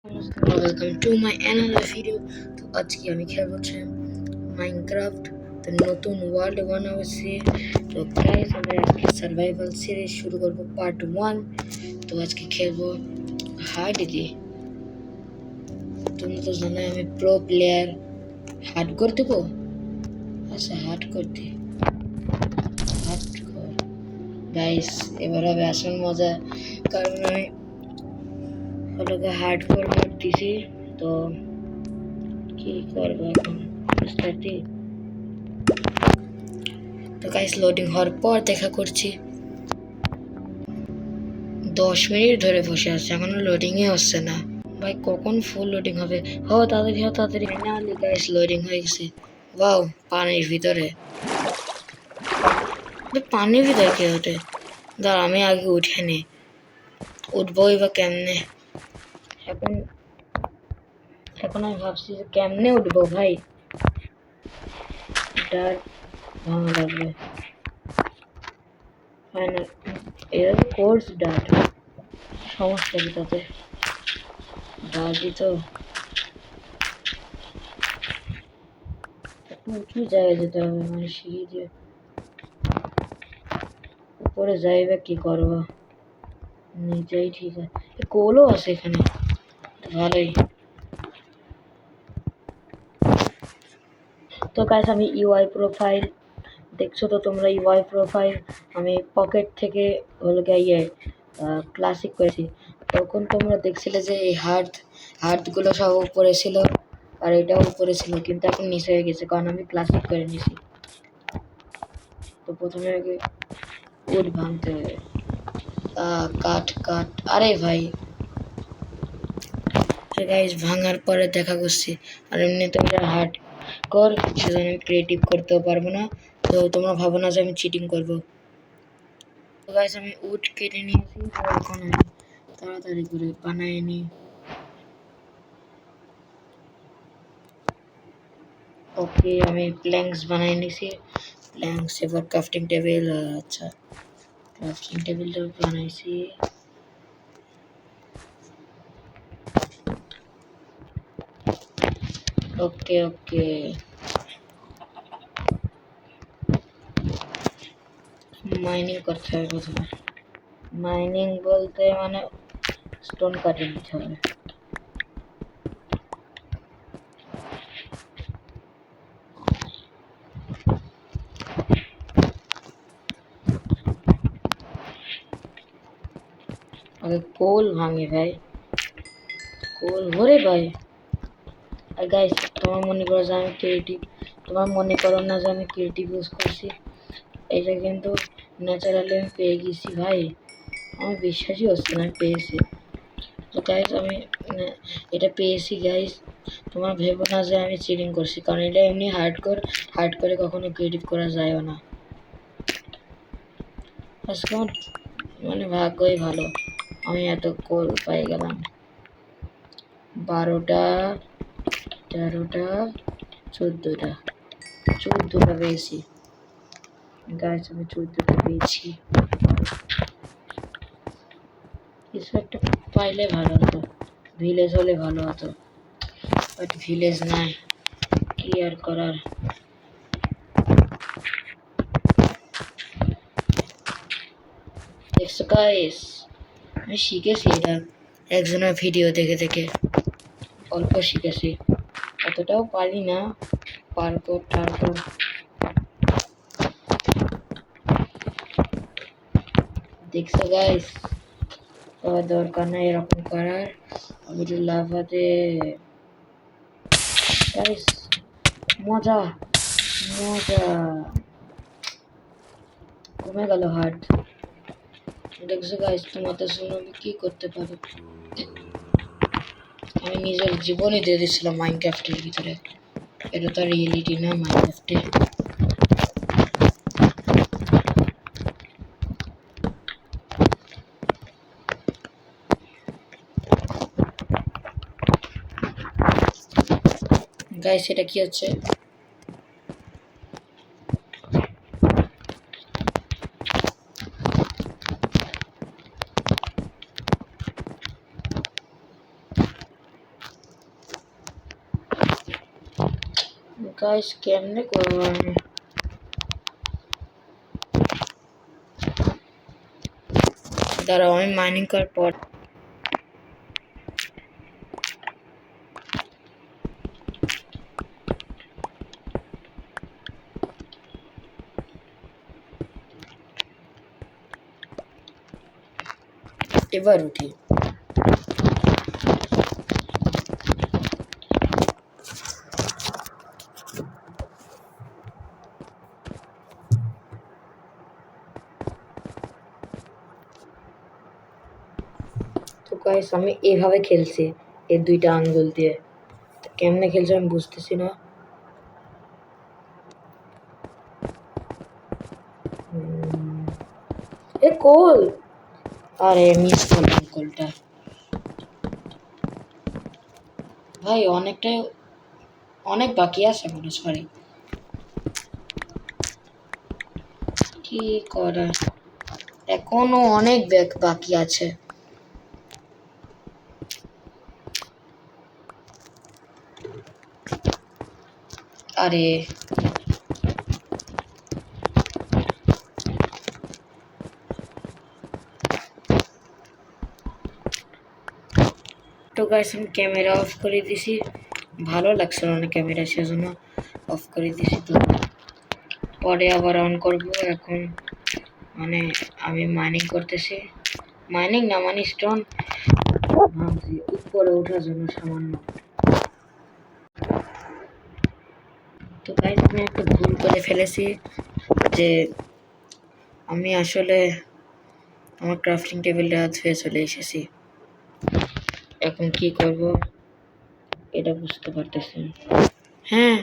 Welcome to my another video. তো আজকে আমি খেলবো হচ্ছে মাইনক্রাফট তো নতুন ওয়ার্ল্ড বানাচ্ছি। তো গাইস আমরা আজকে সার্ভাইভাল সিরিজ শুরু করবো পার্ট 1। তো আজকে খেলবো হার্ড দিয়ে। তোমরা তো জানো আমি প্রো প্লেয়ার। হার্ড করে দেবো, আচ্ছা হার্ড করতে হার্ড কর গাইস। এবার হবে আসল মজা, কারণ আমি ওটাকে হার্ড করে দিছি। তো কি করবো এখন বুঝতে। তো গাইস লোডিং হওয়ার পর দেখা করছি। 10 মিনিট ধরে বসে আছে, এখনো লোডিংই হচ্ছে না। ভাই কখন ফুল লোডিং হবে? তাড়াতাড়ি ফাইনালি গাইস লোডিং হয়ে গেছে। ওয়াও, পানির ভিতরে পানির ভিতরে কে ওঠে? দাঁড়া আমি আগে উঠে নি, উঠবোই বা কেমনে? এখন এখন আমি ভাবছি যে কেমনে উঠবো ভাই। ডার ভাঙা লাগবে ফাইনাল। এটা তো কোর্স ডাট, সমস্যা কি তাতে? ডার্টই তো উঁচু জায়গায় যেতে হবে, মানে সিঁড়ি দিয়ে উপরে যাইবে কি করবো? নিচেই ঠিক আছে, কোলও আছে এখানে, ভালোই। তো গাইস আমি ইউআই প্রোফাইল দেখছো তো তোমরা, ইউআই প্রোফাইল আমি পকেট থেকে হলো গিয়ে ক্লাসিক করেছি। তখন তোমরা দেখছিলে যে এই হার্টগুলো সব উপরে ছিল আর এটাও উপরে ছিল, কিন্তু এখন নিচে হয়ে গেছে কারণ আমি ক্লাসিক করে নিয়েছি। তো প্রথমে আগে উড ভাঙতে হবে। কাট আরে ভাই গাইস ভাঙার পরে দেখা করছি। আর এমনিতে এটা হার্ড কর, সেজন্য আমি ক্রিয়েটিভ করতেও পারবো না। তো তোমরা ভাবো না যে আমি চিটিং করবো। তো গাইস আমি উড কেটে নিয়েছি, তো এখন আমি তাড়াতাড়ি করে বানায় নিই। ওকে আমি প্ল্যাঙ্কস বানাই নিয়েছি। প্ল্যাঙ্কস এবার ক্রাফটিং টেবিল, আচ্ছা ক্রাফটিং টেবিলটা বানাইছি। ওকে মাইনিং করতে হবে প্রথমে। মাইনিং বলতে মানে স্টোন কাটে নিতে হবে। আগে কোল ভাঙে ভাই, কোল ভরে ভাই। আর গাইস তোমার মনে করো যে আমি ক্রিয়েটিভ, তোমার মনে করো না যে আমি ক্রিয়েটিভ ইউজ করছি। এটা কিন্তু ন্যাচারালি আমি পেয়ে গেছি ভাই, আমার বিশ্বাসই হচ্ছে না পেয়েছি। তো গাইস আমি এটা পেয়েছি গাইস, তোমরা ভেবো না যে আমি চিটিং করছি, কারণ এটা এমনি হার্ড করে কখনো ক্রিয়েটিভ করা যায়ও না। আজকে আমার মানে ভাগ্যই ভালো, আমি এত কোল পাই গেলাম। 12টা 13টা 14টা পেয়েছি গাইস, আমি 14টা পেয়েছি। কিছু একটা পাইলে ভালো হতো, ভিলেজ হলে ভালো হতো, বাট ভিলেজ নাই, কি আর করার। দেখছো গাইস আমি শিখেছি এটা একজনের ভিডিও দেখে অল্প শিখেছি, অতটাও পারি না। পারকর দেখছো গাইস, তোমার দরকার নাই এরকম করার। আমি তো লাফাতে গাইস মজা কমে গেল হার্ট। দেখছো গাইস তোমাদের জন্য আমি কি করতে পারি। আমি নিজের জীবনই দিয়ে দিচ্ছিলাম মাইনক্রাফটের ভিতরে, এটা তো রিয়েলিটি না মাইনক্রাফটে। গাইস এটা কি হচ্ছে? গাইস কেমনে করবো আমি? দাঁড়াও, আমি মাইনিং করার পর এবার উঠি। তো গাইস আমি এভাবে খেলছি, এই দুইটা আঙ্গুল দিয়ে। তো কেমনে খেলছে আমি বুঝতেছি না। এ কোল, আরে মিস করলাম কোলটা। ভাই অনেক বাকি আছে মনে, সরি। কি করা, এখনো অনেক বাকি আছে। আরে তো গাইস আমি ক্যামেরা অফ করে দিছি, ভালো লাগছিল না ক্যামেরা, সেজন্য অফ করে দিছি। তো পরে আবার অন করব। এখন মানে আমি মাইনিং করতেছি, মাইনিং না মানে স্টোন ভাঙছি উপরে ওঠার জন্য সামান্য। তো গাইস আমি একটা ভুল করে ফেলেছি, যে আমি আসলে আমার ক্রাফটিং টেবিলটা ধুয়ে চলে এসেছি। এখন কি করব এটা বুঝতে পারতেছি না। হ্যাঁ